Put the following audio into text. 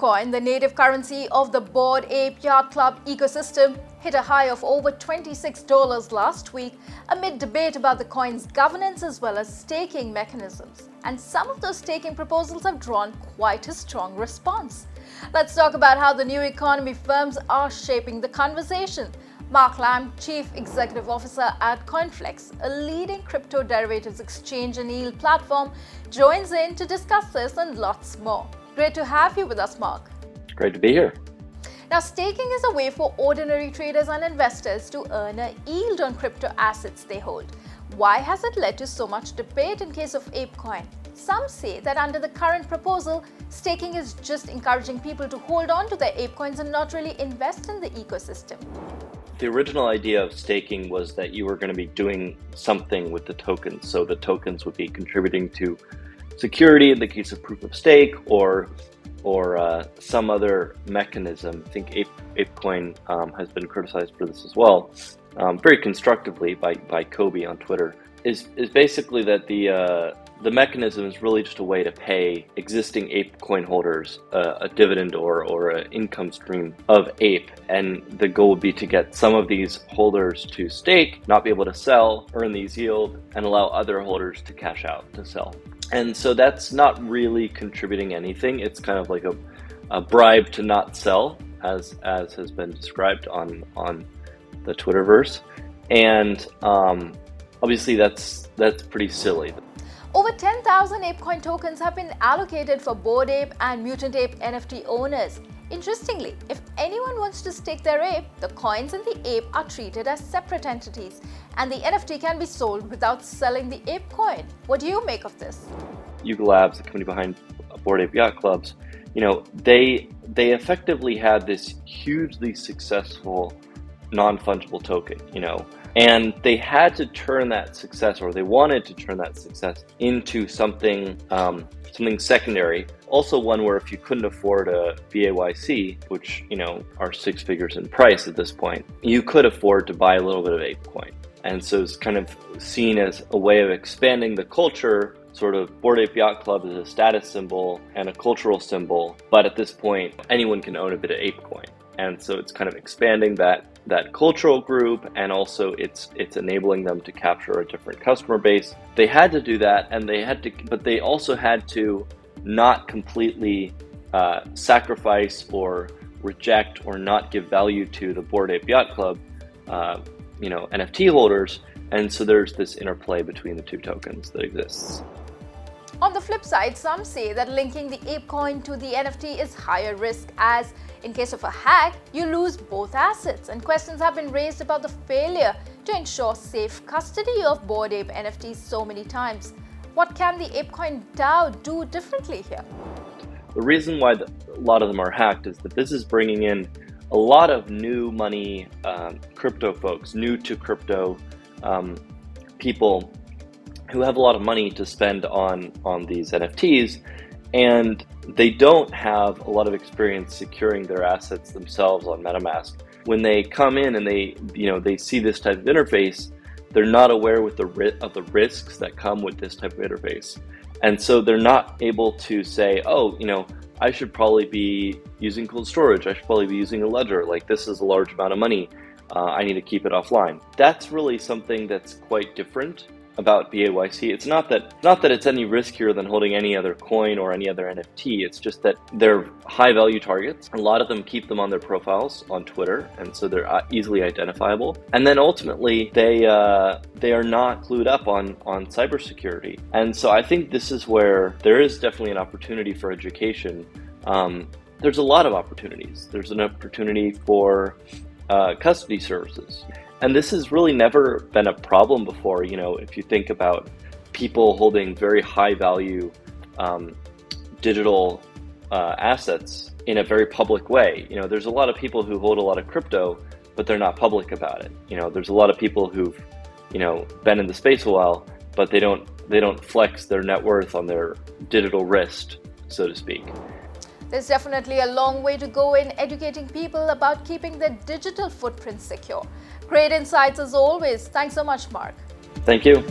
ApeCoin, the native currency of the Bored Ape Yacht Club ecosystem, hit a high of over $26 last week amid debate about the coin's governance as well as staking mechanisms. And some of those staking proposals have drawn quite a strong response. Let's talk about how the new economy firms are shaping the conversation. Mark Lamb, Chief Executive Officer at CoinFLEX, a leading crypto derivatives exchange and yield platform, joins in to discuss this and lots more. Great to have you with us, Mark. Great to be here. Now, staking is a way for ordinary traders and investors to earn a yield on crypto assets they hold. Why has it led to so much debate in case of ApeCoin? Some say that under the current proposal, staking is just encouraging people to hold on to their ApeCoins and not really invest in the ecosystem. The original idea of staking was that you were going to be doing something with the tokens. So the tokens would be contributing to security in the case of proof of stake or some other mechanism. I think ApeCoin has been criticized for this as well, very constructively by Kobe on Twitter. Is basically that the mechanism is really just a way to pay existing ApeCoin holders a dividend or an income stream of Ape, and the goal would be to get some of these holders to stake, not be able to sell, earn these yield, and allow other holders to cash out to sell. And so that's not really contributing anything. It's kind of like a bribe to not sell, as has been described on the Twitterverse, and obviously that's pretty silly. Over 10,000 ApeCoin tokens have been allocated for Bored Ape and Mutant Ape NFT owners. Interestingly, if anyone wants to stake their ape, the coins and the ape are treated as separate entities, and the NFT can be sold without selling the ApeCoin. What do you make of this? Yuga Labs, the company behind Bored Ape Yacht Clubs, they effectively had this hugely successful non-fungible token, and they had to turn that success, or they wanted to turn that success into something secondary. Also one where if you couldn't afford a BAYC, which, are 6 figures in price at this point, you could afford to buy a little bit of ApeCoin. And so it's kind of seen as a way of expanding the culture. Sort of Bored Ape Yacht Club is a status symbol and a cultural symbol, but at this point, anyone can own a bit of ApeCoin. And so it's kind of expanding that cultural group, and also it's enabling them to capture a different customer base. They had to do that, and but they also had to not completely sacrifice or reject or not give value to the Bored Ape Yacht Club, NFT holders. And so there's this interplay between the two tokens that exists. On the flip side, some say that linking the ApeCoin to the NFT is higher risk, as in case of a hack, you lose both assets, and questions have been raised about the failure to ensure safe custody of Bored Ape NFTs so many times. What can the ApeCoin DAO do differently here? The reason why a lot of them are hacked is that this is bringing in a lot of new money, crypto folks, new to crypto people who have a lot of money to spend on these NFTs, and they don't have a lot of experience securing their assets themselves on MetaMask. When they come in and they see this type of interface, they're not aware of the risks that come with this type of interface. And so they're not able to say, I should probably be using cold storage. I should probably be using a ledger. Like, this is a large amount of money. I need to keep it offline. That's really something that's quite different about BAYC. It's not that it's any riskier than holding any other coin or any other NFT. It's just that they're high value targets. A lot of them keep them on their profiles on Twitter, and so they're easily identifiable. And then ultimately, they are not clued up on cybersecurity. And so I think this is where there is definitely an opportunity for education. There's a lot of opportunities. There's an opportunity for custody services. And this has really never been a problem before. If you think about people holding very high value digital assets in a very public way. There's a lot of people who hold a lot of crypto, but they're not public about it. There's a lot of people who've, been in the space a while, but they don't flex their net worth on their digital wrist, so to speak. There's definitely a long way to go in educating people about keeping their digital footprint secure. Great insights as always. Thanks so much, Mark. Thank you.